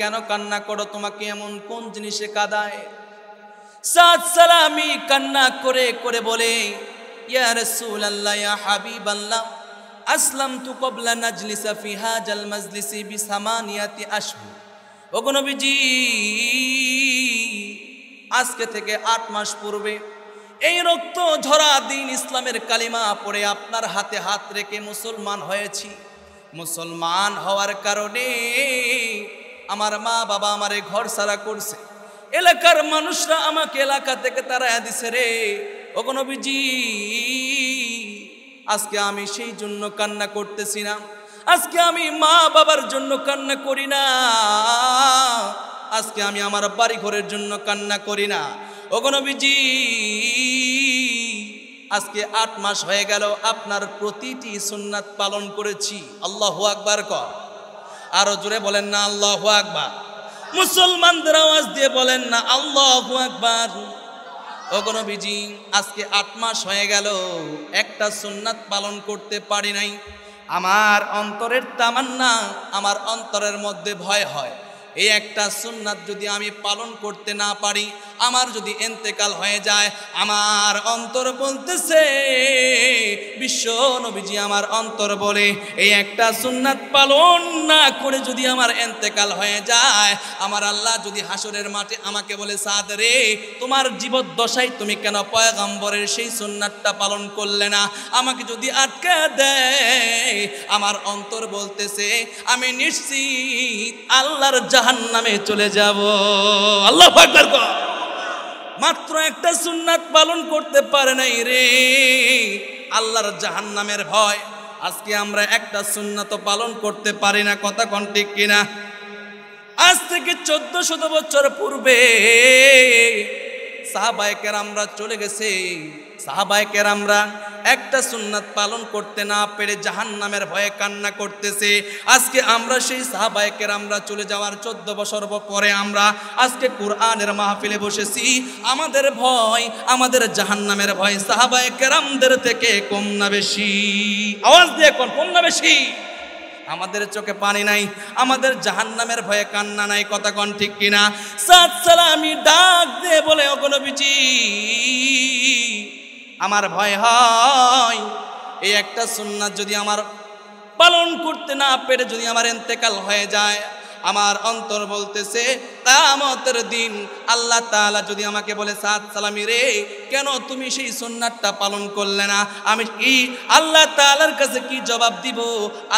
কেন কান্না করো? তোমাকে এমন কোন জিনিসে কাঁদায়? সাদ সালামি কান্না করে করে বলে, ইয়া রাসূলুল্লাহ, ইয়া হাবিবাল্লাহ, আসলামতু ক্বাবলা নাজলিসা ফি হাযাল মাজলিসি বিসামানিয়াতি আশহুর। ওগো নবীজি, আজকে থেকে 8 মাস পূর্বে এই রক্ত ঝরা দিন ইসলামের কালিমা পড়ে আপনার হাতে হাত রেখে মুসলমান হয়েছি। মুসলমান হওয়ার কারণে আমার মা বাবা আমারে ঘর ছাড়া করছে, এলাকার মানুষরা আমাকে এলাকা থেকে তাড়াইয়া দিছে রে। ওগো নবীজি, আজকে আমি সেই জন্য কান্না করতেছি না, আজকে আমি মা বাবার জন্য কান্না করি না, আজকে আমি আমার বাড়ি ঘরের জন্য কান্না করি না। ওগো নবীজি, আজকে 8 মাস হয়ে গেল আপনার প্রতিটি সুন্নাত পালন করেছি। আল্লাহু আকবার কর, আরো জোরে বলেন না আল্লাহু আকবার। মুসলমানদের আওয়াজ দিয়ে বলেন না আল্লাহু আকবার। ওগো নবীজি, আজকে 8 মাস হয়ে গেল একটা সুন্নাত পালন করতে পারি নাই। আমার অন্তরের তামান্না, আমার অন্তরের মধ্যে ভয় হয়, এই একটা সুন্নাত যদি আমি পালন করতে না পারি, আমার যদি ইন্তেকাল হয়ে যায়, আমার অন্তর বলতেছে, বিশ্ব নবীজি আমার অন্তর বলে, এই একটা সুন্নাত পালন না করে যদি আমার ইন্তেকাল হয়ে যায়, আমার আল্লাহ যদি হাসরের মাঠে আমাকে বলে, সাদ রে, তোমার জীবদ্দশায় তুমি কেন পয়গম্বরের সেই সুন্নাতটা পালন করলে না, আমাকে যদি আটকে দেয়, আমার অন্তর বলতেছে আমি নিশ্চিত আল্লাহর জাহান্নামে চলে যাব। আল্লাহু আকবার কর। মাত্র একটা সুন্নাত পালন করতে পারে নাই রে, আল্লাহর জাহান্নামের ভয়। আজকে আমরা একটা সুন্নাত পালন করতে পারি না, কথা কোন ঠিক কিনা? আজ থেকে 1400 বছর পূর্বে সাহাবায়ে কেরামরা চলে গেছে, সাহাবায়ে কেরামরা একটা সুন্নাত পালন করতে না পেরে জাহান্নামের ভয়ে কান্না করতেছে। আজকে আমরা সেই সাহাবায়ে কেরামরা চলে যাওয়ার 14 বছর পরে আমরা আজকে কোরআনের মাহফিলে বসেছি। আমাদের ভয়, আমাদের জাহান্নামের ভয় সাহাবায়ে কেরামদের থেকে কম না বেশি? আওয়াজ দিয়ে কোন কম না বেশি? আমাদের চোখে পানি নাই, আমাদের জাহান্নামের ভয়ে কান্না নাই, কথা কোন ঠিক কিনা? সাদ সালামি ডাক দিয়ে বলে, ওগো নবীজি, আমার ভয় হয় এই একটা সুন্নাত যদি আমার পালন করতে না পেরে যদি আমার ইন্তেকাল হয়ে যায়, আমার অন্তর বলতেছে কিয়ামতের দিন আল্লাহ তাআলা যদি আমাকে বলে, সাদ সালামি রে, কেন তুমি সেই সুন্নাতটা পালন করলে না, আমি কি আল্লাহ তাআলার কাছে কি জবাব দিব?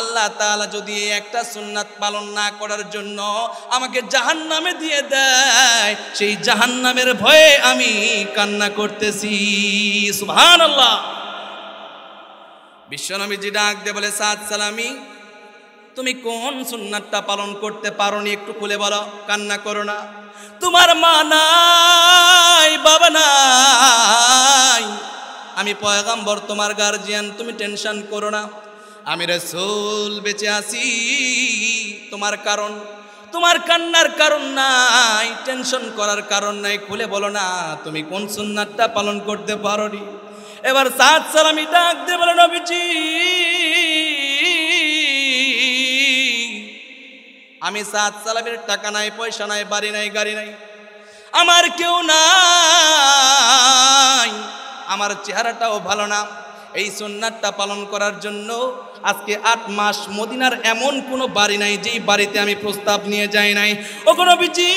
আল্লাহ তাআলা যদি এই একটা সুন্নাত পালন না করার জন্য আমাকে জাহান্নামে দিয়ে দেয়, সেই জাহান্নামের ভয়ে আমি কান্না করতেছি। সুবহানাল্লাহ। বিশ্বনবীজি ডাক দিয়ে বলে, সাদ সালামি, তুমি কোন সুন্নাতটা পালন করতে পারোনি একটু খুলে বলো, কান্না করো না। তোমার মা নাই, বাবা নাই, আমি পয়গম্বর তোমার গার্জিয়ান, তুমি টেনশন করো না, আমি রাসূল বেঁচে আছি, তোমার কারণ, তোমার কান্নার কারণ নাই, টেনশন করার কারণ নাই, খুলে বলো না তুমি কোন সুন্নাতটা পালন করতে পারোনি। এবার সাদ সালামি ডাক দিয়ে বলে, নবীজি, আমি সাদ সালামের টাকা নাই, পয়সা নাই, বাড়ি নাই, গাড়ি নাই, আমার কেউ নাই, আমার চেহারাটাও ভালো না, এই সুন্নাতটা পালন করার জন্য আজকে 8 মাস মদিনার এমন কোনো বাড়ি নাই যেই বাড়িতে আমি প্রস্তাব নিয়ে যাই নাই। ওগো নবীজি,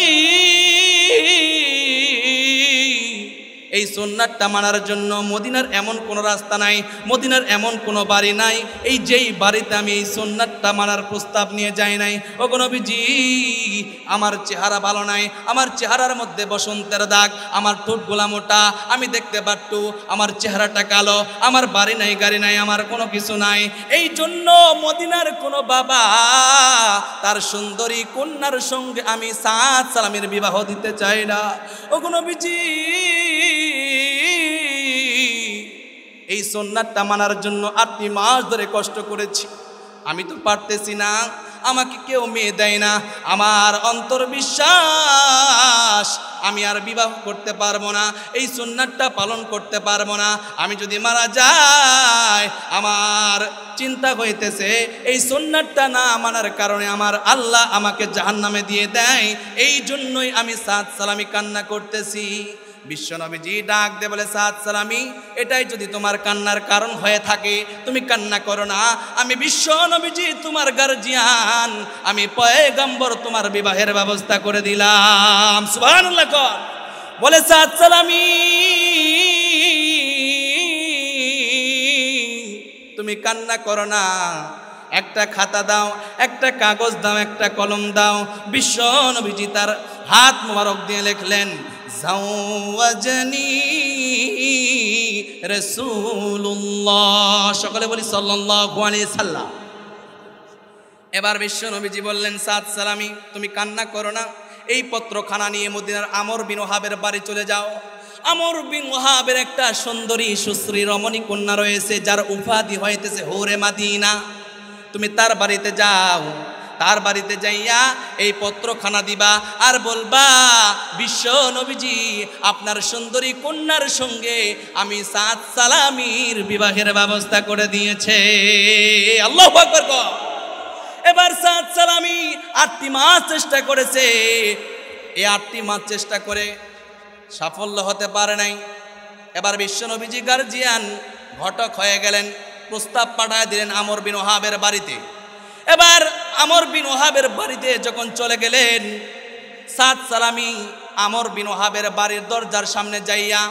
এই সুন্নাতটা মানার জন্য মদিনার এমন কোনো রাস্তা নাই, মদিনার এমন কোনো বাড়ি নাই এই যেই বাড়িতে আমি এই সুন্নাতটা মানার প্রস্তাব নিয়ে যাই নাই। ওগো নবীজি, আমার চেহারা ভালো নাই, আমার চেহারার মধ্যে বসন্তের দাগ, আমার ঠোঁটগুলা মোটা, আমি দেখতে পারতু, আমার চেহারাটা কালো, আমার বাড়ি নাই, গাড়ি নাই, আমার কোনো কিছু নাই, এই জন্য মদিনার কোনো বাবা তার সুন্দরী কন্যার সঙ্গে আমি সাদ সালামের বিবাহ দিতে চাই না। ওগো নবীজি, এই সুন্নাতটা মানার জন্য 8 মাস ধরে কষ্ট করেছি, আমি তো পারতেছি না, আমাকে কেউ মেয়ে দেয় না, আমার অন্তর বিশ্বাস আমি আর বিবাহ করতে পারবো না, এই সুন্নাতটা পালন করতে পারবো না। আমি যদি মারা যাই আমার চিন্তা হইতেছে এই সুন্নাতটা না মানার কারণে আমার আল্লাহ আমাকে জাহান্নামে দিয়ে দেয়, এই জন্যই আমি সাদ সালামি কান্না করতেছি। বিশ্বনবীজি ডাক দিয়ে বলে, সাদ সালামি, এটাই যদি তোমার কান্নার কারণ হয়ে থাকে তুমি কান্না করো না। আমি বিশ্বনবীজি তোমার গার্জিয়ান, আমি পয়গম্বর, তোমার বিবাহের ব্যবস্থা করে দিলাম। সুবহানাল্লাহ। বলে সাদ সালামি তুমি কান্না করো না, একটা খাতা দাও, একটা কাগজ দাও, একটা কলম দাও। বিশ্বনবীজি তার হাত মোবারক দিয়ে লিখলেন, জাওয়াজনি রাসূলুল্লাহ। সকলে বলি সাল্লাল্লাহু আলাইহি সাল্লাম। এবার বিশ্বনবীজি বললেন, সাদ সালামি তুমি কান্না করো না, এই পত্রখানা নিয়ে মদিনার আমর বিন ওয়াহাবের বাড়ি চলে যাও। আমর বিন ওয়াহাবের একটা সুন্দরী সুশ্রী রমণী কন্যা রয়েছে, যার উপাধি হইতেছে হোরে মাদিনা। তুমি তার বাড়িতে যাও, তার বাড়িতে যাইয়া এই পত্রখানা দিবা আর বলবা, বিশ্ব নবীজি আপনার সুন্দরী কন্যার সঙ্গে আমি সাদ সালামির বিবাহের ব্যবস্থা করে দিয়েছে। আল্লাহু আকবার। এবার সাদ সালামি 8টি মাস চেষ্টা করেছে, এই 8টি মাস চেষ্টা করে সাফল্য হতে পারে নাই। এবার বিশ্ব নবীজি গার্জিয়ান ঘটক হয়ে গেলেন, প্রস্তাব পাঠায় দিলেন আমর বিন ওয়াহাবের বাড়িতে। এবার আমর বিন ওয়াহাবের বাড়িতে যখন চলে গেলেন, সাদ সালামি আমর বিন ওয়াহাবের বাড়ির দরজার সামনে যাইয়া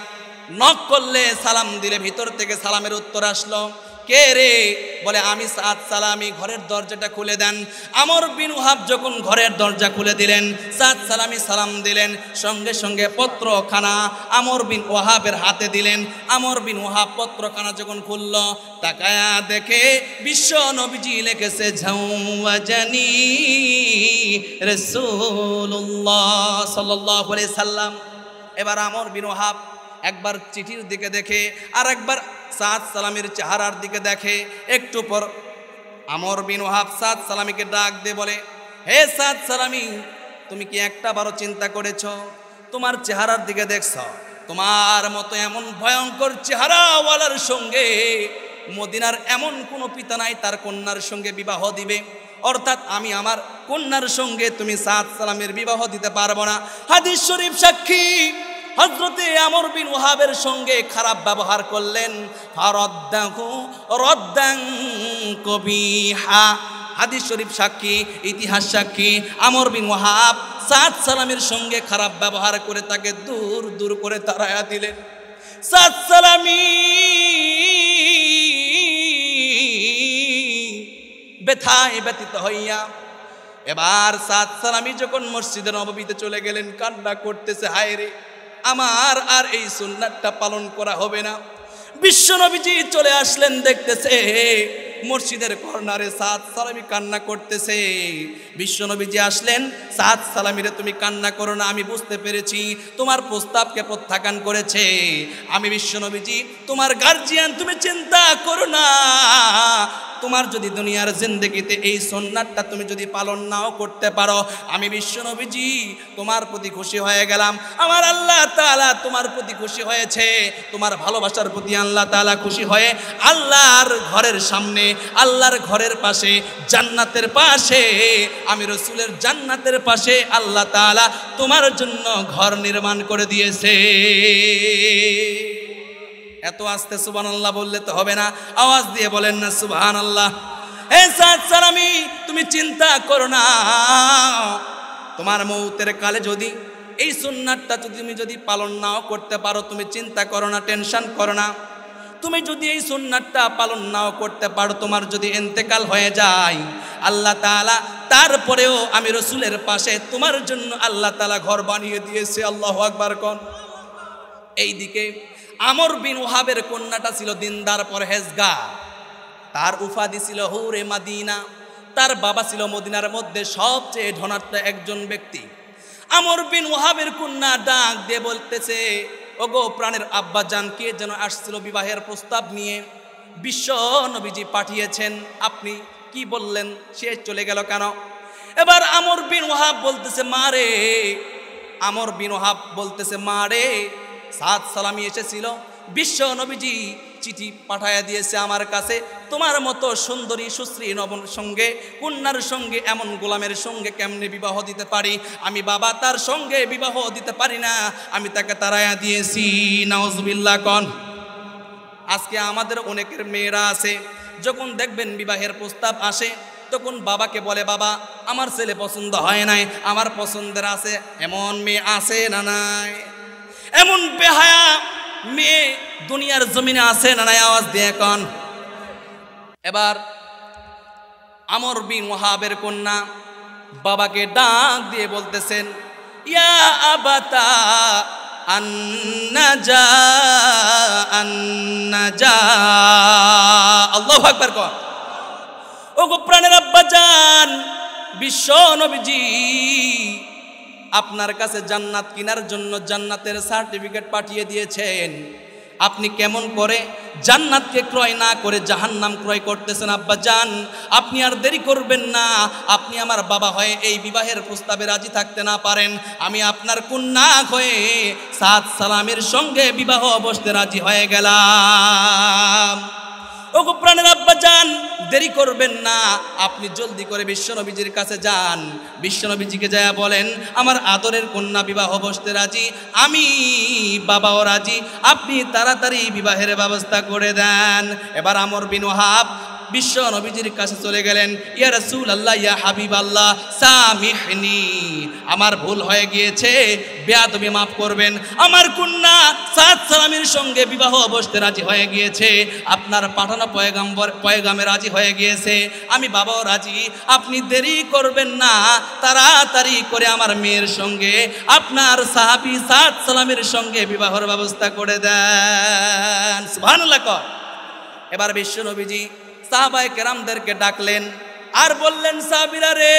নক করলে, সালাম দিলে ভিতর থেকে সালামের উত্তর আসলো, কে রে? বলে আমি সাদ সালামি, ঘরের দরজাটা খুলে দেন। আমর বিন ওয়াহাব যখন ঘরের দরজা খুলে দিলেন, সাদ সালামি সালাম দিলেন, সঙ্গে সঙ্গে পত্রখানা আমর বিন ওয়াহাবের হাতে দিলেন। আমর বিন ওয়াহাব পত্রখানা যখন খুলল, তাকায়া দেখে বিশ্ব নবীজি লিখেছে, জাওয়াজনি রাসূলুল্লাহ সাল্লাল্লাহু আলাইহি সাল্লাম। এবার আমর বিন ওয়াহাব একবার চিঠির দিকে দেখে আর একবার সাদ সালামির চেহারার দিকে দেখে। একটু পর আমর বিন ওয়াহাব সাদ সালামিকে ডাক দিয়ে বলে, হে সাদ সালামি, তুমি কি একটা বারো চিন্তা করেছ? তোমার চেহারার দিকে দেখছ, তোমার মতো এমন ভয়ঙ্কর চেহারাওয়ালার সঙ্গে মদিনার এমন কোনো পিতা নাই তার কন্যার সঙ্গে বিবাহ দিবে, অর্থাৎ আমি আমার কন্যার সঙ্গে তুমি সাদ সালামের বিবাহ দিতে পারবো না। হাদিস শরীফ সাক্ষী, হযরতে আমর বিন ওয়াহাবের সঙ্গে খারাপ ব্যবহার করলেন, ফারাদ্দাহু রাদ্দান কবিহা। হাদিস শরীফ সাক্ষী, ইতিহাস সাক্ষী, আমর বিন ওয়াহাব সাদ সালামের সঙ্গে খারাপ ব্যবহার করে তাকে দূর দূর করে তাড়ায়া দিলেন। সাদ সালামি ব্যথায় ব্যথিত হইয়া এবার সাদ সালামি যখন মসজিদে নববীতে চলে গেলেন, কান্না করতেছে, হায় রে, আমার আর এই সুন্নাতটা পালন করা হবে না। বিশ্ব নবীজি চলে আসলেন, দেখতেছে মসজিদের কর্নারে সাদ সালামি কান্না করতেছে। বিশ্ব নবীজি আসলেন, সাদ সালামিরে তুমি কান্না করো না, আমি বুঝতে পেরেছি তোমার প্রস্তাবকে প্রত্যাখ্যান করেছে। আমি বিশ্ব নবীজি তোমার গার্জিয়ান, তুমি চিন্তা করো না। তোমার যদি দুনিয়ার জিন্দেগিতে এই সুন্নাতটা তুমি যদি পালন নাও করতে পারো, আমি বিশ্ব নবীজি তোমার প্রতি খুশি হয়ে গেলাম। আমার আল্লাহ তাআলা তোমার প্রতি খুশি হয়েছে, তোমার ভালোবাসার প্রতি আল্লাহ তাআলা খুশি হয়ে আল্লাহর ঘরের সামনে, আল্লাহর ঘরের পাশে, জান্নাতের পাশে, আমি রাসূলের জান্নাতের পাশে আল্লাহ তাআলা তোমার জন্য ঘর নির্মাণ করে দিয়েছে। এত আস্তে সুবহানাল্লাহ বললে তো হবে না, আওয়াজ দিয়ে বলেন না সুবহানাল্লাহ। হে সাদ সালামি, তুমি চিন্তা করো না, তোমার মৌতের কালে যদি এই সুন্নাতটা তুমি যদি পালন নাও করতে পারো, তুমি চিন্তা করো না, টেনশন করো না। তুমি যদি এই সুন্নাতটা পালন নাও করতে পারো, তোমার যদি ইন্তেকাল হয়ে যায়, আল্লাহ তাআলা তারপরেও আমি রাসূলের পাশে তোমার জন্য আল্লাহ তাআলা ঘর বানিয়ে দিয়েছে। আল্লাহু আকবার কোন। এইদিকে আমর বিন ওয়াহাবের কন্যাটা ছিল দিনদার পরহেজগার, তার উপাধি ছিল হুরে মাদিনা। তার বাবা ছিল মদিনার মধ্যে সবচেয়ে ধনাঢ্য একজন ব্যক্তি। আমর বিন ওয়াহাবের কন্যা ডাক দিয়ে বলতেছে, ওগো প্রাণের আব্বা জান, কে যেন আসছিল বিবাহের প্রস্তাব নিয়ে, বিশ্ব নবীজি পাঠিয়েছেন, আপনি কি বললেন, সে চলে গেল কেন? এবার আমর বিন ওয়াহাব বলতেছে, মা রে, আমর বিন ওয়াহাব বলতেছে, মা রে, সাদ সালামি এসেছিল, বিশ্ব নবীজি চিঠি পাঠাইয়া দিয়েছে আমার কাছে, তোমার মতো সুন্দরী সুশ্রী নবন সঙ্গে কন্যার সঙ্গে এমন গোলামের সঙ্গে কেমনে বিবাহ দিতে পারি? আমি বাবা তার সঙ্গে বিবাহ দিতে পারি না, আমি তাকে তাড়াইয়া দিয়েছি। নাউজুবিল্লাহ কন। আজকে আমাদের অনেকের মেয়েরা আছে, যখন দেখবেন বিবাহের প্রস্তাব আসে তখন বাবাকে বলে, বাবা আমার ছেলে পছন্দ হয় নাই, আমার পছন্দের আছে। এমন মেয়ে আছে না নাই? এমন বেহায়া মেয়ে দুনিয়ার জমিনে আছে না নাই? আওয়াজ দিয়ে কন। এবার আমর বিন ওয়াহাবের কন্যা বাবাকে ডাক দিয়ে বলতেছেন, ইয়া আবাতা আন্নাজা আন্নাজা। আল্লাহু আকবার কর। ও গো প্রাণের আব্বাজান, বিশ্ব নবীজি আপনার কাছে জান্নাত কেনার জন্য জান্নাতের সার্টিফিকেট পাঠিয়ে দিয়েছেন। আপনি কেমন করে জান্নাতকে ক্রয় না করে জাহান্নাম ক্রয় করতেছেন? আব্বাজান, আপনি আর দেরি করবেন না। আপনি আমার বাবা হয়ে এই বিবাহের প্রস্তাবে রাজি থাকতে না পারেন, আমি আপনার কন্যা হয়ে সাদ সালামের সঙ্গে বিবাহ বসতে রাজি হয়ে গেলাম। ওগো প্রাণের আব্বাজান, দেরি করবেন না, আপনি জলদি করে বিশ্বনবীজির কাছে যান। বিশ্বনবীজিকে যায় বলেন, আমার আদরের কন্যা বিবাহ বসতে রাজি, আমি বাবাও রাজি, আপনি তাড়াতাড়ি বিবাহের ব্যবস্থা করে দেন। এবার আমর বিন ওয়াহাব বিশ্ব নবীজির কাছে চলে গেলেন, ইয়া রাসূলুল্লাহ, ইয়া হাবিবাল্লাহ, সামিহনি, আমার ভুল হয়ে গিয়েছে, বেয়াদবি মাফ করবেন। আমার কন্যা সাদ সালামের সঙ্গে বিবাহ বসতে রাজি হয়ে গিয়েছে, আপনার পাঠানো পয়গামে রাজি হয়ে গিয়েছে, আমি বাবাও রাজি, আপনি দেরি করবেন না, তাড়াতাড়ি করে আমার মেয়ের সঙ্গে আপনার সাহাবী সাদ সালামের সঙ্গে বিবাহের ব্যবস্থা করে দেন। সুবহানাল্লাহ। এবার বিশ্ব নবীজি সাহাবায়ে কেরামদেরকে ডাকলেন আর বললেন, সাহাবীরা রে,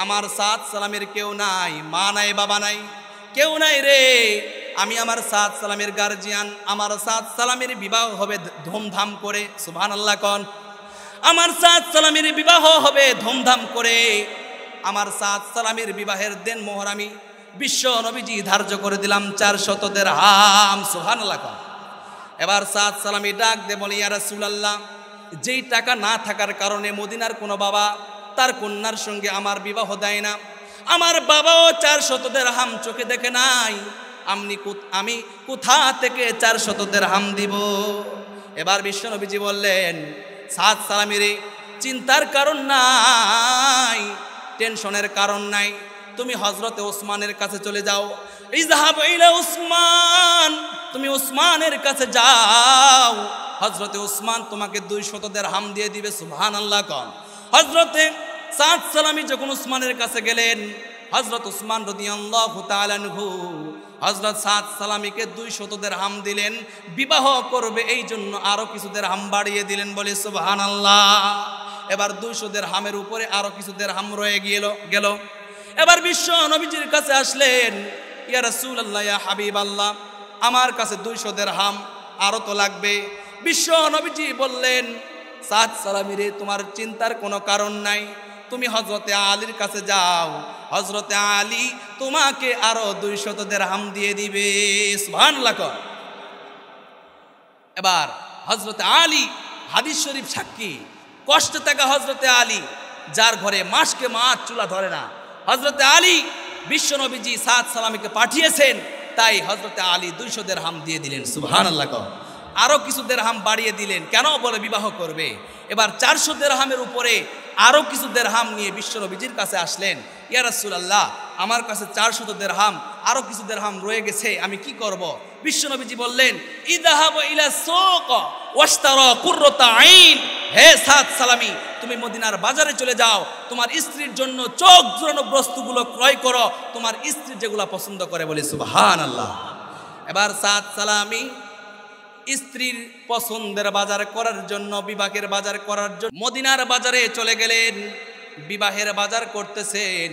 আমার সাদ সালামের কেউ নাই, মা নাই, বাবা নাই, কেউ নাই রে, আমি আমার সাদ সালামের গার্জিয়ান, আমার সাদ সালামের বিবাহ হবে ধুমধাম করে। সুবহানাল্লাহ কন। আমার সাদ সালামের বিবাহ হবে ধুমধাম করে। আমার সাদ সালামের বিবাহের দিন মোহর আমি বিশ্ব নবীজি ধার্য করে দিলাম 400 দিরহাম। সুবহানাল্লাহ কন। এবার সাদ সালামি ডাক দে বলে, ইয়া রাসূলুল্লাহ, যেই টাকা না থাকার কারণে মদিনার কোনো বাবা তার কন্যার সঙ্গে আমার বিবাহ দেয় না, আমার বাবাও 400 দিরহাম চোখে দেখে নাই, আমি কোথা থেকে 400 দিরহাম দিব? এবার বিশ্ব নবীজি বললেন, সাদ সালামির চিন্তার কারণ নাই, টেনশনের কারণ নাই, তুমি হযরতে ওসমানের কাছে চলে যাও। ইযহাব ইলা উসমান, তুমি উসমানের কাছে যাও, হযরতে উসমান তোমাকে 200 দিরহাম দিয়ে দিবে। সুবহানাল্লাহ কন। হযরতে সাদ সালামি যখন উসমানের কাছে গেলেন, হযরত উসমান রাদিয়াল্লাহু তাআলা আনহু হযরত সাদ সালামিকে 200 দিরহাম দিলেন, বিবাহ করবে এই জন্য আরো কিছু দিরহাম বাড়িয়ে দিলেন। বলে সুবহানাল্লাহ। এবার 200 দিরহামের উপরে আরো কিছু দিরহাম রয়ে গেল। এবার বিশ্ব নবীজির কাছে আসলেন, ইয়া রাসূলুল্লাহ, ইয়া হাবিবাল্লাহ, আমার কাছে 200 দিরহাম আরো তো লাগবে। বিশ্ব নবীজি বললেন, সাদ সালামিরে, তোমার চিন্তার কোনো কারণ নাই, তুমি হযরতে আলীর কাছে যাও, হযরতে আলী তোমাকে আরো 200 দিরহাম দিয়ে দিবে। সুবহানাল্লাহ। এবার হযরতে আলী, হাদিস শরীফ সাক্ষী, কষ্টে থাকা হযরতে আলী, যার ঘরে মাসকে মাস চুলা ধরে না, হযরতে আলী বিশ্ব নবীজি সাদ সালামিকে পাঠিয়েছেন, তাই হযরতে আলী 200 দিরহাম দিয়ে দিলেন। সুবহানাল্লাহ। আরো কিছু দিরহাম বাড়িয়ে দিলেন, কেন? বলে বিবাহ করবে। এবার 400 দিরহামের উপরে আরো কিছু দিরহাম নিয়ে বিশ্ব নবীজির কাছে আসলেন, ইয়া রাসূলুল্লাহ, আমার কাছে 400 দিরহাম আরো কিছু দিরহাম রয়ে গেছে, আমি কি করব? বিশ্ব নবীজি বললেন, ইযহাব ইলা সুক ওয়াশতারা কুররাতা আইন, হে সাদ সালামি, তুমি মদিনার বাজারে চলে যাও, তোমার স্ত্রীর জন্য চোখ জুড়ানো বস্তুগুলো ক্রয় করো, তোমার স্ত্রী যেগুলো পছন্দ করে। বলে সুবহানাল্লাহ। এবার সাদ সালামি স্ত্রীর পছন্দের বাজার করার জন্য, বিবাহের বাজার করার জন্য মদিনার বাজারে চলে গেলেন, বিবাহের বাজার করতেছেন।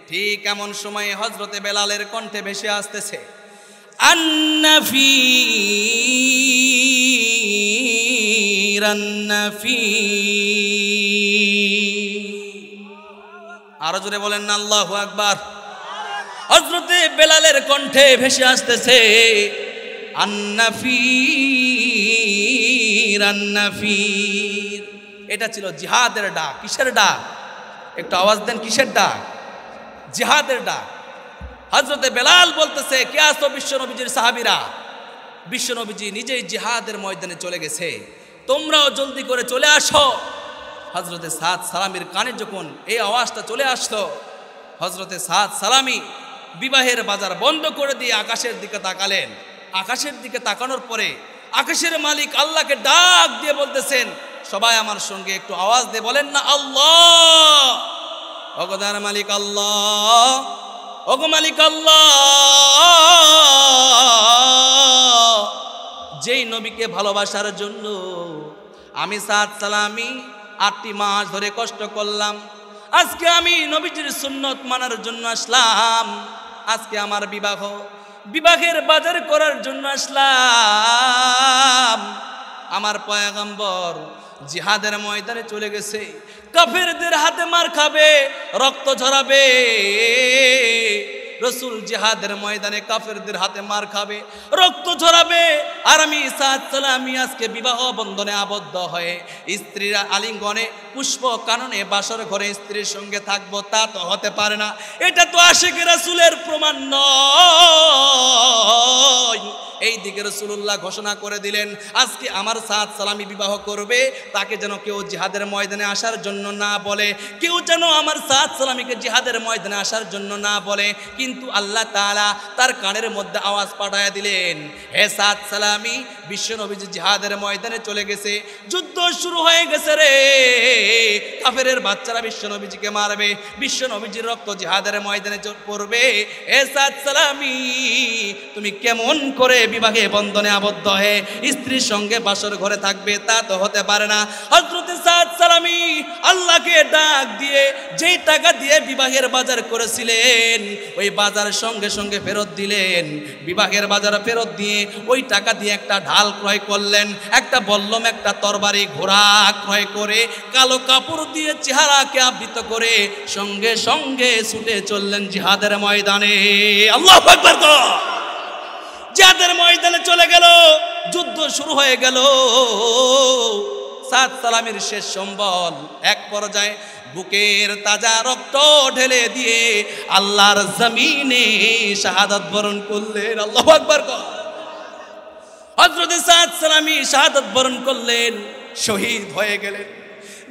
ঠিক এমন সময়ে হযরতে বেলালের কণ্ঠে ভেসে আসতেছে, আন্নাফির আন্নাফির। আরো জোরে বলেন না আল্লাহু আকবার। হযরতে বেলালের কণ্ঠে ভেসে আসতেছে আন্নাফির আন্নাফির। এটা ছিল জিহাদের ডাক। কিসের ডাক? একটু আওয়াজ দেন, কিসের ডাক? জিহাদের ডাক। হযরতে বেলাল বলতেছে, কে আসো বিশ্বনবীজির সাহাবীরা? বিশ্বনবীজি নিজেই জিহাদের ময়দানে চলে গেছে, তোমরাও জলদি করে চলে আসো। হযরতে সাদ সালামির কানে যখন এই আওয়াজটা চলে আসলো, হযরতে সাদ সালামি বিবাহের বাজার বন্ধ করে দিয়ে আকাশের দিকে তাকালেন। আকাশের দিকে তাকানোর পরে আকাশের মালিক আল্লাহকে ডাক দিয়ে বলতেছেন, সবাই আমার সঙ্গে একটু আওয়াজ দিয়ে বলেন না আল্লাহ। ওগোদার মালিক আল্লাহ, ওগো মালিক আল্লাহ। যেই নবীকে ভালোবাসার জন্য আমি সাদ সালামি 8টি মাস ধরে কষ্ট করলাম, আজকে আমি নবীজির সুন্নত মানার জন্য আসলাম। আজকে আমার বিবাহের বাজার করার জন্য আসলাম। আমার পয়গম্বর জিহাদের ময়দানে চলে গেছে, কাফেরদের হাতে মার খাবে, রক্ত ঝরাবে। রসুল জিহাদের ময়দানে কাফেরদের হাতে মার খাবে, রক্ত ঝরাবে। আর আমি সাদ সালামি আজকে বিবাহ বন্ধনে আবদ্ধ হয়ে স্ত্রীর আলিঙ্গনে পুষ্প কাননে বাসর ঘরে স্ত্রীর সঙ্গে থাকবো, তা তো হতে পারে না। এটা তো আশিকে রাসূলের প্রমাণ নয়। এই দিকে রাসূলুল্লাহ ঘোষণা করে দিলেন, আজকে আমার সাদ সালামি বিবাহ করবে, তাকে যেন কেউ জিহাদের ময়দানে আসার জন্য না বলে, কেউ যেন আমার সাদ সালামিকে জিহাদের ময়দানে আসার জন্য না বলে। কিন্তু আল্লাহ তাআলা তার কানের মধ্যে আওয়াজ পাঠায়া দিলেন, হে সাদ সালামি, বিশ্বনবীজি জিহাদের ময়দানে চলে গেছে, যুদ্ধ শুরু হয়ে গেছে রে। কাফেরের বাচ্চারা বিশ্বনবীজিকে মারবে, বিশ্বনবীজির রক্ত জিহাদের ময়দানে পড়বে। হে সাদ সালামি, তুমি কেমন করে বিবাহে বন্ধনে আবদ্ধ হয়ে স্ত্রীর সঙ্গে বাসর ঘরে থাকবে? তা তো হতে পারে না। হযরতে সাদ সালামি আল্লাহকে ডাক দিয়ে যেই টাকা দিয়ে বিবাহের বাজার করেছিলেন, ওই বাজার সঙ্গে সঙ্গে ফেরত দিলেন। বিবাহের বাজার ফেরত দিয়ে ওই টাকা দিয়ে একটা ঢাল ক্রয় করলেন, একটা বল্লম, একটা তরবারি, ঘোড়া ক্রয় করে কালো কাপড় দিয়ে চেহারাকে আবৃত করে সঙ্গে সঙ্গে ছুটে চললেন জিহাদের ময়দানে। আল্লাহু আকবার। জিহাদের ময়দানে চলে গেল, যুদ্ধ শুরু হয়ে গেল। সাদ সালামের শেষ সম্বল এক পর্যায়ে বুকের তাজা রক্ত ঢেলে দিয়ে আল্লাহর জমিনে শাহাদাত বরণ করলেন। আল্লাহু আকবার। হযরত সাদ সালামি শাহাদাত বরণ করলেন, শহীদ হয়ে গেলেন।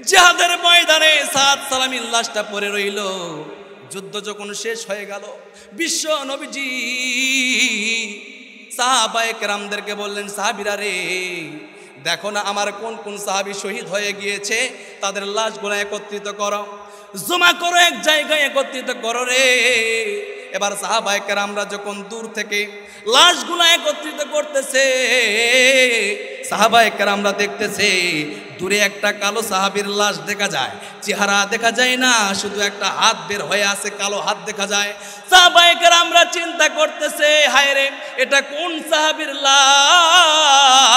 জিহাদের ময়দানে সাদ সালামির লাশটা পড়ে রইল। যুদ্ধ যখন শেষ হয়ে গেল, বিশ্ব নবীজি সাহাবায়ে কেরামদেরকে বললেন, সাহাবীরা রে, দেখো না আমার কোন কোন সাহাবী শহীদ হয়ে গিয়েছে, তাদের লাশগুলো একত্রিত করো, জমা করো, এক জায়গায় একত্রিত করো রে। এবার সাহাবায়ে কেরামরা যখন দূর থেকে লাশগুলো একত্রিত করতেছে, সাহাবায়ে কেরামরা দেখতেছে দূরে একটা কালো সাহাবীর লাশ দেখা যায়, চেহারা দেখা যায় না, শুধু একটা হাত বের হয়ে আছে, কালো হাত দেখা যায়। সাহাবায়ে কেরামরা চিন্তা করতেছে, হায় রে, এটা কোন সাহাবীর লাশ?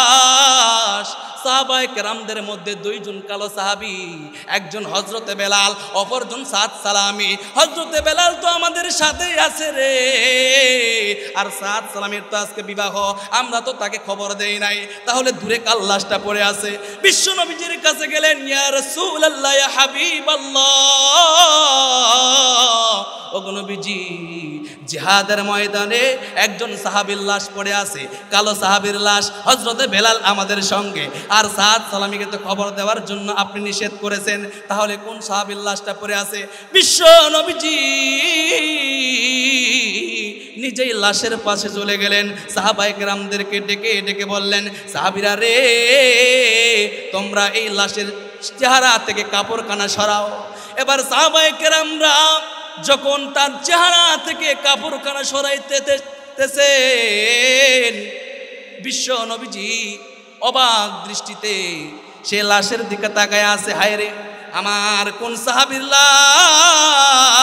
সাহাবায়ে কেরামদের মধ্যে দুইজন কালো সাহাবী, একজন হযরতে বেলাল, অপরজন সাদ সালামি। হযরতে বেলাল তো আমাদের সাথেই আছে রে, আর সাদ সালামির তো আজকে বিবাহ, আমরা তো তাকে খবর দেই নাই, তাহলে দূরে কাল লাশটা পড়ে আছে। বিশ্ব নবীজির কাছে গেলেন, ইয়া রাসূলুল্লাহ, ইয়া হাবিবাল্লাহ, ওগো নবীজি, জিহাদের ময়দানে একজন সাহাবীর লাশ পড়ে আছে, কালো সাহাবীর লাশ, হযরতে বেলাল আমাদের সঙ্গে, আর সাদ সালামিকে তো খবর দেওয়ার জন্য আপনি নিষেধ করেছেন, তাহলে কোন সাহাবীর লাশটা পড়ে আছে? বিশ্ব নবীজি নিজেই লাশের পাশে চলে গেলেন, সাহাবায়ে কেরামদেরকে ডেকে ডেকে বললেন, সাহাবীরা রে, তোমরা এই লাশের চেহারা থেকে কাপড়খানা সরাও। এবার সাহাবায়ে কেরামরা যখন তার চেহারা থেকে কাপড়খানা সরাইতেছেন, বিশ্ব নবীজি অবাক দৃষ্টিতে সে লাশের দিকে তাকায় আছে, হায় রে, আমার কোন সাহাবীর লাশ?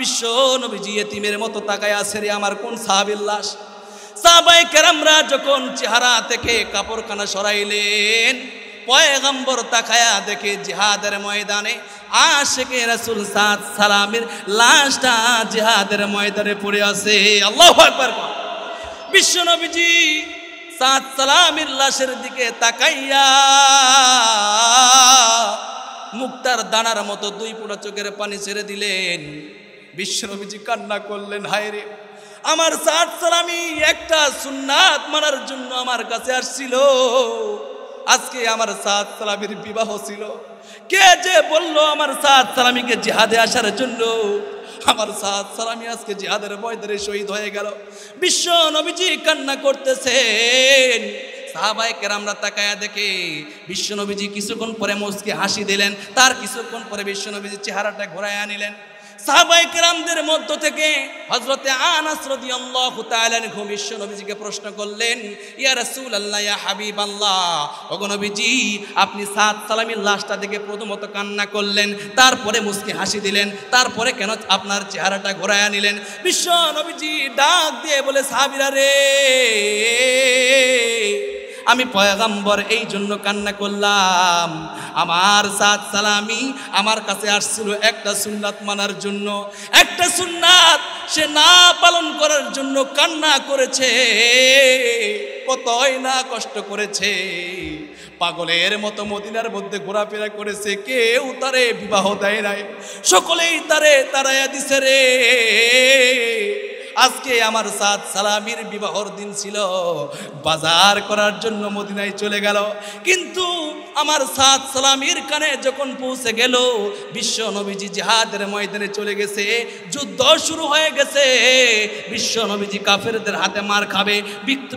বিশ্ব নবীজি এতিমের মতো তাকায় আছে রে, আমার কোন সাহাবীর লাশ? সাহাবায়ে কেরামরা যখন চেহারা থেকে কাপড়খানা সরাইলেন, পয়গম্বর তাকায়া দেখে জিহাদের ময়দানে আশিকে রাসূল সাদ সালামের লাশটা জিহাদের ময়দানে পড়ে আছে। আল্লাহু আকবার। বিশ্ব নবীজি সাদ সালামের লাশের দিকে তাকাইয়া মুক্তার দানার মতো 2 ফোঁটা চোখের পানি ছেড়ে দিলেন। বিশ্ব নবীজি কান্না করলেন, হায় রে, আমার সাদ সালামি একটা সুন্নাত মানার জন্য আমার কাছে আসছিল, আজকে আমার সাদ সালামির বিবাহ ছিল। কে যে বলল আমার সাদ সালামিকে জিহাদে আসার জন্য? আমার সাদ সালামি আজকে জিহাদের ময়দানে শহীদ হয়ে গেল। বিশ্ব নবীজি কান্না করতেছেন। সাহাবায়ে কেরামরা তাকায়া দেখে বিশ্ব নবীজি কিছুক্ষণ পরে মুস্কি হাসি দিলেন। তার কিছুক্ষণ পরে বিশ্ব নবীজি চেহারাটা ঘোরায় আনিলেন। সাহাবায়ে কেরামদের মধ্য থেকে হযরতে আনাস রাদিয়াল্লাহু তাআলা আনহু বিশ্ব নবীজিকে প্রশ্ন করলেন, ইয়া রাসূলুল্লাহ, ইয়া হাবিবাল্লাহ, ওগো নবীজি, আপনি সাদ সালামের লাশটা দেখে প্রথমত কান্না করলেন, তারপরে মুস্কি হাসি দিলেন, তারপরে কেন আপনার চেহারাটা ঘোরায় আনিলেন? বিশ্ব নবীজি ডাক দিয়ে বলে, সাহাবীরা রে, আমি পয়গম্বর এই জন্য কান্না করলাম, আমার সাদ সালামি আমার কাছে আসছিল একটা সুন্নাত মানার জন্য। একটা সুন্নাত সে না পালন করার জন্য কান্না করেছে, কতই না কষ্ট করেছে, পাগলের মতো মদিনার মধ্যে ঘোরাফেরা করেছে, কেউ তারে বিবাহ দেয় নাই, সকলেই তারে তাড়াইয়া দিছে রে। আজকে আমার সাদ সালামির বিবাহর দিন ছিল, বাজার করার জন্য মদিনায় চলে গেল, কিন্তু আমার সাদ সালামির কানে যখন পৌঁছে গেল বিশ্ব নবীজি জিহাদের ময়দানে চলে গেছে, যুদ্ধ শুরু হয়ে গেছে, বিশ্ব নবীজি কাফেরদের হাতে মার খাবে,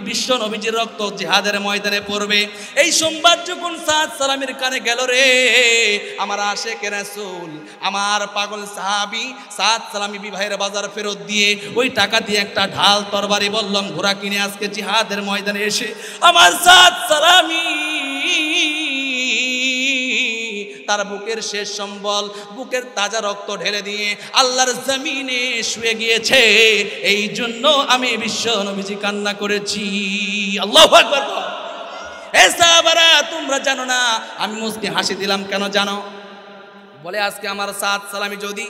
বিশ্ব নবীজির রক্ত জিহাদের ময়দানে পড়বে, এই সংবাদ যখন সাদ সালামির কানে গেল রে, আমার আশিকে রাসূল, আমার পাগল সাহাবী সাদ সালামি বিবাহের বাজার ফেরত দিয়ে ওই টাকা দিয়ে একটা ঢাল তরবারি বললাম ঘোড়া কিনে আজকে জিহাদের ময়দানে এসে আমার সাদ সালামি তার বুকের শেষ সম্বল, বুকের তাজা রক্ত ঢেলে দিয়ে আল্লাহর জমিনে শুয়ে গিয়েছে। এই জন্য আমি বিশ্ব নবীজি কান্না করেছি। আল্লাহু আকবার। এ সাহাবারা, তোমরা জানো না আমি মুস্কি হাসি দিলাম কেন জানো? বলে আজকে আমার সাদ সালামি যদি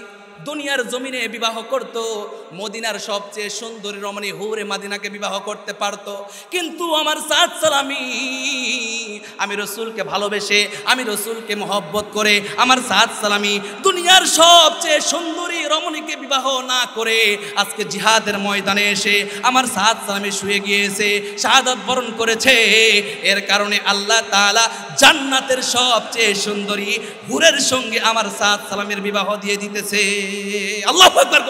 দুনিয়ার জমিনে বিবাহ করত, মদিনার সবচেয়ে সুন্দরী রমণী হুরে মাদিনাকে বিবাহ করতে পারত, কিন্তু আমার সাদ সালামি আমি রসুলকে ভালোবেসে, আমি রসুলকে মহব্বত করে আমার সাদ সালামি দুনিয়ার সবচেয়ে সুন্দরী রমণীকে বিবাহ না করে আজকে জিহাদের ময়দানে এসে আমার সাদ সালামি শুয়ে গিয়েছে, শাহাদাত বরণ করেছে। এর কারণে আল্লাহ তাআলা জান্নাতের সবচেয়ে সুন্দরী হুরের সঙ্গে আমার সাদ সালামের বিবাহ দিয়ে দিতেছে। আল্লাহু আকবার।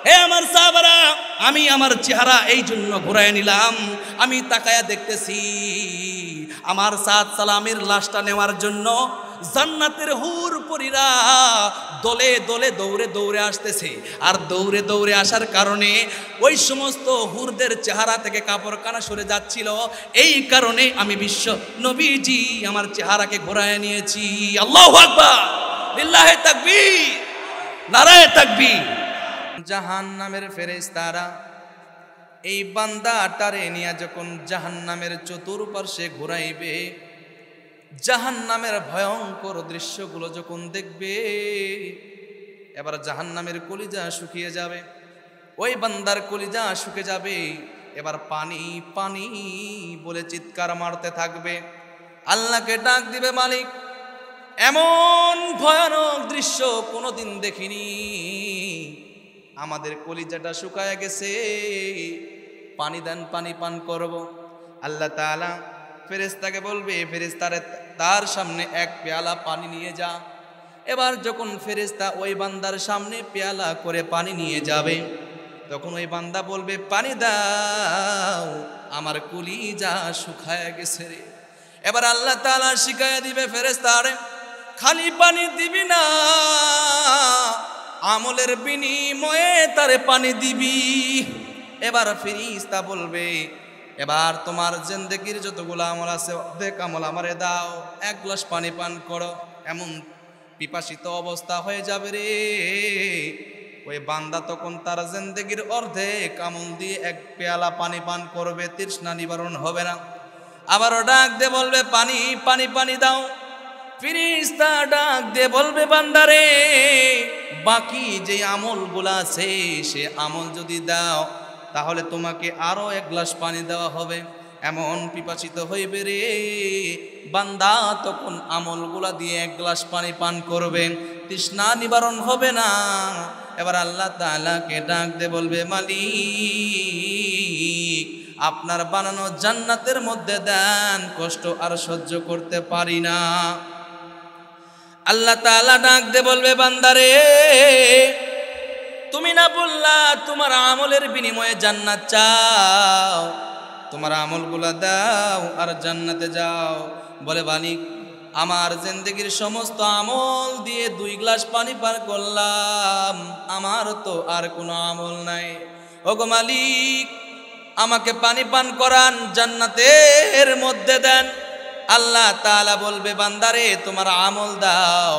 হে আমার সাহাবারা, আমি আমার চেহারা এই জন্য ঘুরায় নিলাম, আমি তাকায়া দেখতেছি আমার সাদ সালামের লাশটা নেওয়ার জন্য জান্নাতের হুর পরীরা দলে দলে দৌড়ে দৌড়ে আসতেছে, আর দৌড়ে দৌড়ে আসার কারণে ওই সমস্ত হুরদের চেহারা থেকে কাপড় কানা সরে যাচ্ছিল, এই কারণে আমি বিশ্ব নবীজি আমার চেহারাকে ঘোরায় নিয়েছি। আল্লাহু আকবার, লিল্লাহি তাকবীর, নারায়ে তাকবীর। জাহান্নামের ফেরেশতারা এই বান্দাটারে নিয়ে যখন জাহান্নামের চতুর্পার্শ্বে ঘুরাইবে, জাহান্নামের ভয়ঙ্কর দৃশ্যগুলো যখন দেখবে, এবার জাহান্নামের কলিজা শুকিয়ে যাবে, ওই বান্দার কলিজা শুকিয়ে যাবে, এবার পানি পানি বলে চিৎকার মারতে থাকবে, আল্লাহকে ডাক দিবে, মালিক এমন ভয়ানক দৃশ্য কোনোদিন দেখিনি, আমাদের কলিজাটা শুকায় গেছে, পানি দেন, পানি পান করব। আল্লাহ তাআলা ফেরেশতাকে বলবে, ফেরেশতারে তার সামনে এক পেয়ালা পানি নিয়ে যা। এবার যখন ফেরেশতা ওই বান্দার সামনে পেয়ালা করে পানি নিয়ে যাবে, তখন ওই বান্দা বলবে, পানি দাও, আমার কলিজা শুকায় গেছে রে। এবার আল্লাহ তাআলা শিখাইয়া দিবে ফেরেশতারে, খালি পানি দিবি না, আমলের বিনিময়ে তারে পানি দিবি। এবার ফেরেশতা বলবে, এবার তোমার জিন্দেগির যতগুলো আমল আছে অর্ধেক আমল আমারে দাও, এক গ্লাস পানি পান করো। এমন পিপাসিত অবস্থা হয়ে যাবে রে, ওই বান্দা তখন তার জিন্দেগির অর্ধেক আমল দিয়ে এক পেয়ালা পানি পান করবে, তৃষ্ণা নিবারণ হবে না। আবারও ডাক দিয়ে বলবে পানি পানি পানি দাও। ফেরেশতা ডাক দিয়ে বলবে বান্দারে বাকি যে আমলগুলা আছে সে আমল যদি দাও তাহলে তোমাকে আরো এক গ্লাস পানি দেওয়া হবে। এমন পিপাসিত হইবে রে বান্দা তখন আমলগুলা দিয়ে এক গ্লাস পানি পান করবে, তৃষ্ণা নিবারণ হবে না। এবার আল্লাহ তাআলাকে ডাক দিয়ে বলবে মালিক আপনার বানানো জান্নাতের মধ্যে দেন, কষ্ট আর সহ্য করতে পারি না। আল্লাহ তাআলা ডাক দিয়ে বলবে বান্দারে তুমি না বললা তোমার আমলের বিনিময়ে জান্নাত চাও, তোমার আমলগুলা দাও আর জান্নাতে যাও। বলে মালিক আমার জিন্দেগির সমস্ত আমল দিয়ে 2 গ্লাস পানি পান করলাম, আমার তো আর কোনো আমল নাই। ওগো মালিক আমাকে পানি পান করান, জান্নাতের মধ্যে দেন। আল্লাহ তাআলা বলবে বান্দারে তোমার আমল দাও।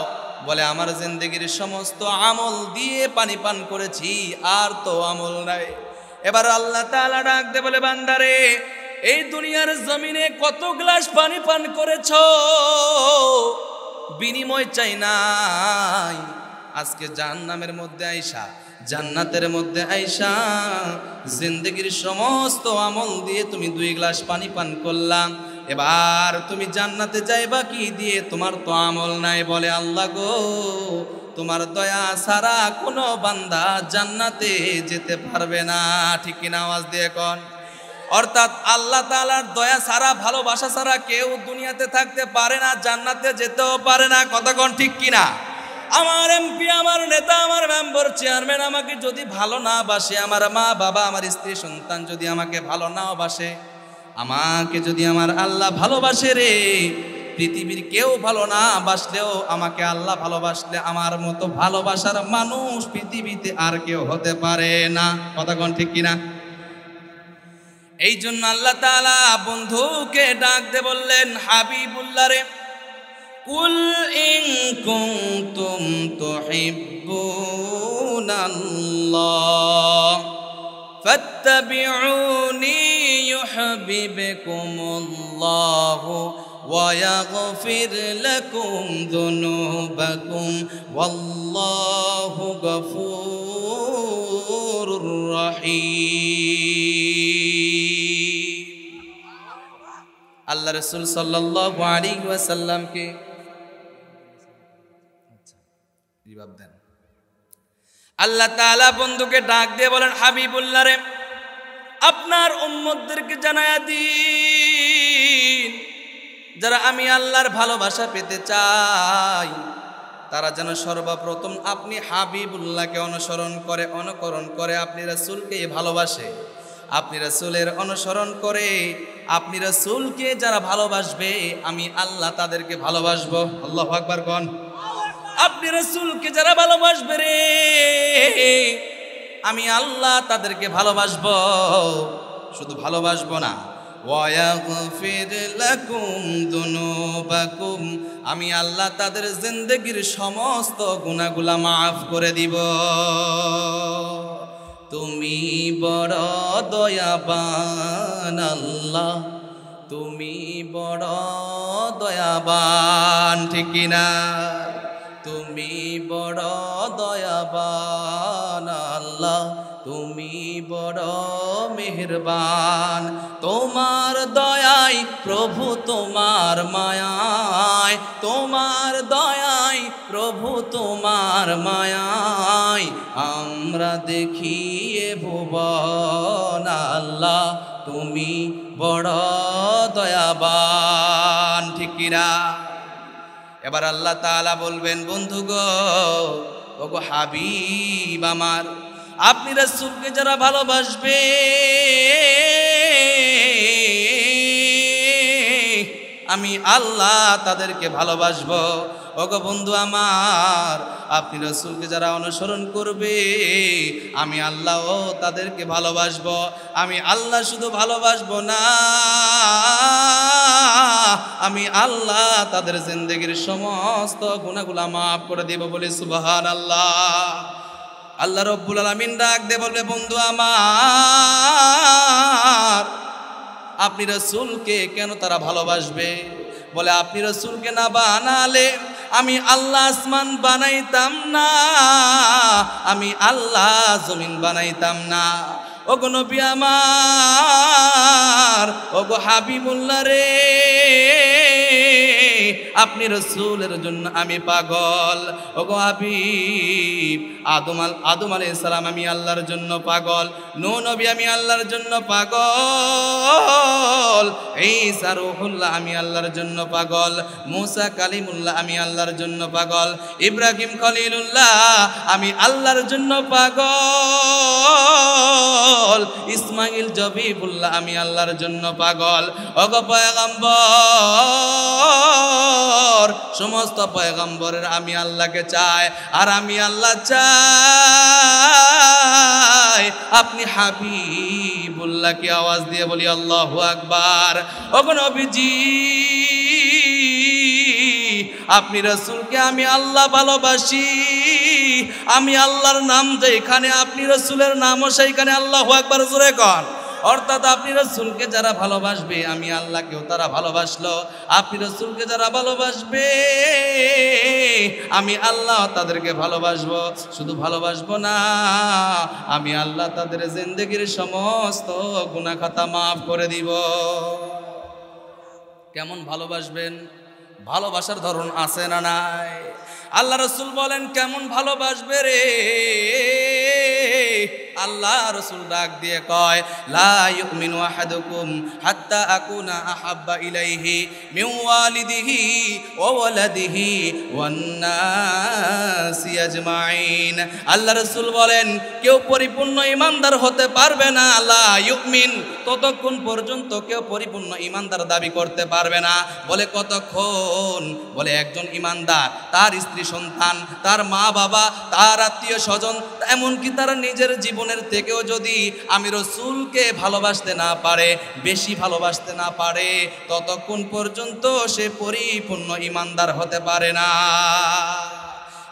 বলে আমার জিন্দেগির সমস্ত আমল দিয়ে পানি পান করেছি, আর তো আমল নাই। এবার আল্লাহ তাআলা ডাক দে বলে বান্দারে এই দুনিয়ার জমিনে কত গ্লাস পানি পান করেছো, বিনিময় চাই নাই। আজকে জাহান্নামের মধ্যে আইসা জান্নাতের মধ্যে আইসা জিন্দেগির সমস্ত আমল দিয়ে তুমি 2 গ্লাস পানি পান করলাম, এবার তুমি জান্নাতে যাইবা কি দিয়ে? তোমার তো আমল নাই। বলে আল্লাহ গো তোমার দয়া ছাড়া কোনো বান্দা জান্নাতে যেতে পারবে না। ঠিক কিনা আওয়াজ দিয়ে কোন? অর্থাৎ আল্লাহ তাআলার দয়া ছাড়া ভালোবাসা ছাড়া কেউ দুনিয়াতে থাকতে পারে না, জান্নাতে যেতেও পারে না। কথা কোন ঠিক কিনা? আমার এমপি আমার নেতা আমার মেম্বার চেয়ারম্যান আমাকে যদি ভালো না বাসে, আমার মা বাবা আমার স্ত্রী সন্তান যদি আমাকে ভালো নাও বাসে, আমাকে যদি আমার আল্লাহ ভালোবাসে রে, পৃথিবীর কেউ ভালো না বাসলেও আমাকে আল্লাহ ভালোবাসলে আমার মতো ভালোবাসার মানুষ পৃথিবীতে আর কেউ হতে পারে না। কথা কোন ঠিক কিনা? এই জন্য আল্লাহ তাআলা বন্ধুকে ডাক দে বললেন হাবিবুল্লাহ রে কুল ইন কুনতুম তুহিব্বুনাল্লাহ ফাত্তাবিউনি ইউহিব্বুকুমুল্লাহু ওয়া ইয়াগফির লাকুম যুনুবাকুম ওয়াল্লাহু গফুরুর রহিম। আল্লাহ রাসূল সাল্লাল্লাহু আলাইহি ওয়াসাল্লামকে জবাব দেন। আল্লাহ তাআলা বন্ধুকে ডাক দিয়ে বলেন হাবিবুল্লাহ রে আপনার উম্মতদেরকে জানায়া দিন যারা আমি আল্লাহর ভালোবাসা পেতে চাই তারা যেন সর্বপ্রথম আপনি হাবিবুল্লাহকে অনুকরণ করে আপনি রাসূলকে ভালোবাসে। আপনি রাসূলের অনুসরণ করে আপনি রাসূলকে যারা ভালোবাসবে আমি আল্লাহ তাদেরকে ভালোবাসবো। আল্লাহু আকবার কোন? আপনি রাসূলকে যারা ভালোবাসবে রে আমি আল্লাহ তাদেরকে ভালোবাসবো। শুধু ভালোবাসবো না, ওয়া ইয়াগফির লাকুম যুনুবাকুম, আমি আল্লাহ তাদের জিন্দেগির সমস্ত গুনাহগুলা মাফ করে দিব। তুমি বড় দয়াবান আল্লাহ, তুমি বড় দয়াবান। ঠিক কিনা? তুমি বড় দয়াবান আল্লাহ, তুমি বড় মেহেরবান। তোমার দয়ায় প্রভু তোমার মায়ায়, তোমার দয়ায় প্রভু তোমার মায়ায় আমরা দেখি এ ভুবন আল্লাহ, তুমি বড় দয়াবান। ঠিক কিনা? এবার আল্লাহ তাআলা বলবেন বন্ধু গো ওগো হাবিব আমার, আপনি রাসূলকে যারা ভালোবাসবে আমি আল্লাহ তাদেরকে ভালোবাসবো। ওগো বন্ধু আমার, আপনি রাসূলকে যারা অনুসরণ করবে আমি আল্লাহও তাদেরকে ভালোবাসবো। আমি আল্লাহ শুধু ভালোবাসবো না, আমি আল্লাহ তাদের জিন্দেগির সমস্ত গুনাহগুলা মাফ করে দেব। বলে সুবহানাল্লাহ। আল্লাহ রাব্বুল আলামিন ডাক দিয়ে বলবে বন্ধু আমার, আপনি রাসূলকে কেন তারা ভালোবাসবে? বলে আপনি রাসূলকে না বানালে আমি আল্লাহ আসমান বানাইতাম না, আমি আল্লাহ জমিন বানাইতাম না। ওগো নবী আমার, ওগো হাবিবুল্লাহ রে, আপনি রাসূলের জন্য আমি পাগল। ওগো হাবিব, আদম আলাইহিস সালাম আমি আল্লাহর জন্য পাগল, নূহ নবী আমি আল্লাহর জন্য পাগল, ঈসা রূহুল্লাহ আমি আল্লাহর জন্য পাগল, মূসা কালিমুল্লাহ আমি আল্লাহর জন্য পাগল, ইব্রাহিম খলিলুল্লাহ আমি আল্লাহর জন্য পাগল, ইসমাইল জবিবুল্লাহ আমি আল্লাহর জন্য পাগল। ওগো পয়গম্বর, সমস্ত পয়গম্বরের আমি আল্লাহকে চাই, আর আমি আল্লাহ চাই আপনি হাবিবুল্লাহকে আওয়াজ দিয়ে বলি আল্লাহু আকবার। ওগো নবীজি, আপনি রাসূলকে আমি আল্লাহ ভালোবাসি, আমি আল্লাহর নাম যেখানে আপনি রাসূলের নামও সেইখানে আল্লাহু আকবার জোরে কন। অর্থাৎ আপনি রাসূলকে যারা ভালোবাসবে আমি আল্লাহকেও তারা ভালোবাসলো, আপনি রাসূলকে যারা ভালোবাসবে আমি আল্লাহ তাদেরকে ভালোবাসবো। শুধু ভালোবাসবো না, আমি আল্লাহ তাদের জিন্দেগির সমস্ত গুনাহ খাতা মাফ করে দিব। কেমন ভালোবাসবেন? ভালোবাসার ধরন আছে না নাই? আল্লাহ রাসূল বলেন কেমন ভালোবাসবে রে? আল্লাহ রাসূল ডাক দিয়ে কয়, লা ইউমিনু আহাদুকুম হাত্তা আকুনা আহাব্বা ইলাইহি মিন ওয়ালিদিহি ওয়া ওয়ালাদিহি ওয়ান নাসি আজমাইন। আল্লাহ রাসূল বলেন কেউ পরিপূর্ণ ঈমানদার হতে পারবে না, লা ইউমিন, ততক্ষণ পর্যন্ত কেউ পরিপূর্ণ ঈমানদার দাবি করতে পারবে না। বলে কতক্ষণ? বলে একজন ঈমানদার তার স্ত্রী সন্তান, তার মা বাবা, তার আত্মীয় স্বজন, এমনকি তার নিজের জীবনের থেকেও যদি আমি রাসূলকে ভালোবাসতে না পারে, বেশি ভালোবাসতে না পারে, ততক্ষণ পর্যন্ত সে পরিপূর্ণ ঈমানদার হতে পারে না।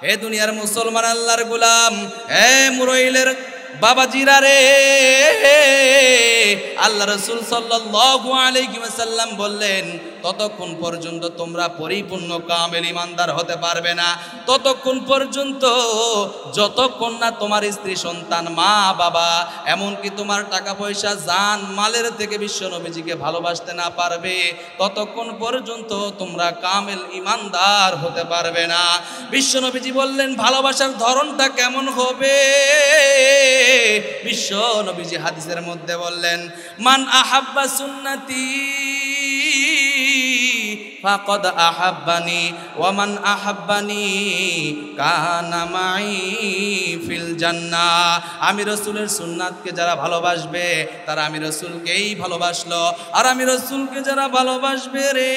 হে দুনিয়ার মুসলমান, আল্লাহর গোলাম, হে মুরাইলের বাবাজিরা রে, আল্লাহ রাসূল সাল্লাল্লাহু আলাইহি ওয়াসাল্লাম বললেন ততক্ষণ পর্যন্ত তোমরা পরিপূর্ণ কামেল ঈমানদার হতে পারবে না, ততক্ষণ পর্যন্ত যতক্ষণ না তোমার স্ত্রী সন্তান, মা বাবা, এমনকি তোমার টাকা পয়সা, জান মালের থেকে বিশ্ব নবীজিকে ভালোবাসতে না পারবে, ততক্ষণ পর্যন্ত তোমরা কামেল ঈমানদার হতে পারবে না। বিশ্ব নবীজি বললেন ভালোবাসার ধরনটা কেমন হবে? বিশ্ব নবীজি হাদিসের মধ্যে বললেন, মান আহাব্বা সুন্নতি ফাকাদ আহাব্বানি ওয়া মান আহাব্বানি কানা মাই ফিল জান্নাহ। আমি রাসূলের সুন্নাতকে যারা ভালোবাসবে তারা আমি রাসূলকেই ভালোবাসলো, আর আমি রাসূলকে যারা ভালোবাসবে রে,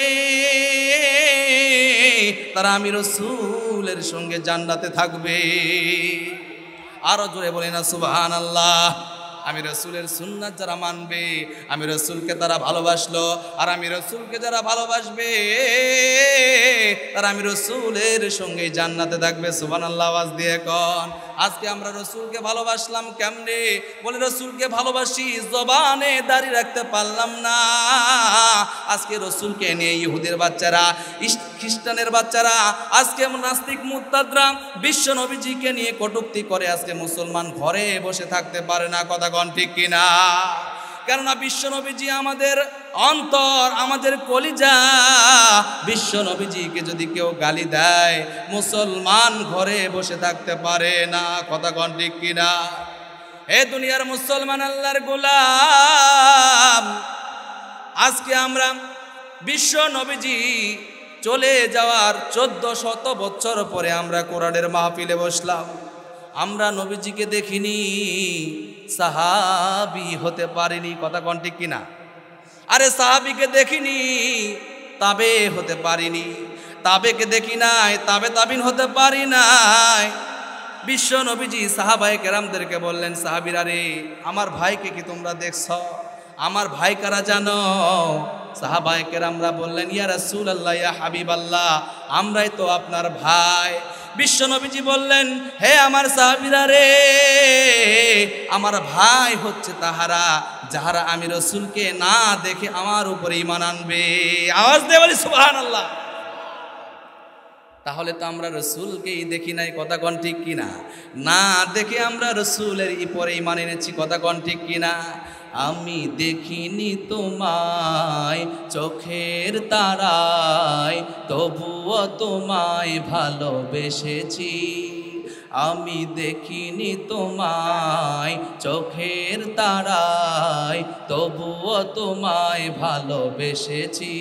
তারা আমি রাসূলের সঙ্গে জান্নাতে থাকবে। আরো জোরে বলি না সুবহানাল্লাহ। আমি রাসূলের সুন্নাত যারা মানবে, আমি রাসূলকে তারা ভালোবাসলো, আর আমি রাসূলকে যারা ভালোবাসবে তারা আমি রাসূলের সঙ্গে জান্নাতে থাকবে। সুবহানাল্লাহ আওয়াজ দিয়ে কোন। আজকে আমরা রাসূলকে ভালোবাসলাম কেমনে? বলে রাসূলকে ভালোবাসি, জবানে দাড়ি রাখতে পারলাম না। আজকে রাসূলকে নিয়ে ইহুদির বাচ্চারা, খ্রিস্টানের বাচ্চারা, আজকে নাস্তিক মুরতাদরা বিশ্ব নবীজিকে নিয়ে কটূক্তি করে। আজকে মুসলমান ঘরে বসে থাকতে পারে না, কথা কোন ঠিক কিনা? কেননা বিশ্ব নবীজি আমাদের অন্তর, আমাদের কলিজা। বিশ্ব নবীজিকে যদি কেউ গালি দেয়, মুসলমান ঘরে বসে থাকতে পারে না, কথা কোন ঠিক কিনা? হে দুনিয়ার মুসলমান, আল্লাহর গোলাম, আজকে আমরা বিশ্ব নবীজি চলে যাওয়ার 1400 বছর পরে আমরা কোরআনের মাহফিলে বসলাম। আমরা নবীজিকে দেখিনি, সাহাবী হতে পারিনি, কথা কোন ঠিক কিনা? আরে সাহাবীকে দেখিনি, তাবে হতে পারিনি, তাবেকে দেখি নাই, তাবে তাবিন হতে পারি নাই। বিশ্ব নবীজি সাহাবায়ে কেরামদেরকে বললেন, সাহাবীরা রে, আমার ভাইকে কি তোমরা দেখছ? আমার ভাই কারা জানো? সাহাবায়ে কেরামরা বললেন, ইয়া রাসূলুল্লাহ, ইয়া হাবিবাল্লাহ, আমরাই তো আপনার ভাই। বিশ্ব নবীজি বললেন, হে আমার সাহাবীরা রে, আমার ভাই হচ্ছে তাহারা যাহারা আমি রসুলকে না দেখে আমার উপরে ঈমান আনবে। আওয়াজ দিয়ে বলি সুবহানাল্লাহ। তাহলে তো আমরা রসুলকেই দেখি নাই, কথা কোন ঠিক কিনা? না দেখে আমরা রসুলের উপরে ঈমান এনেছি, কথা কোন ঠিক কিনা? আমি দেখিনি তোমায় চোখের তারায়, তবুও তোমায় ভালোবেসেছি। আমি দেখিনি তোমায় চোখের তারায়, তবুও তোমায় ভালোবেসেছি।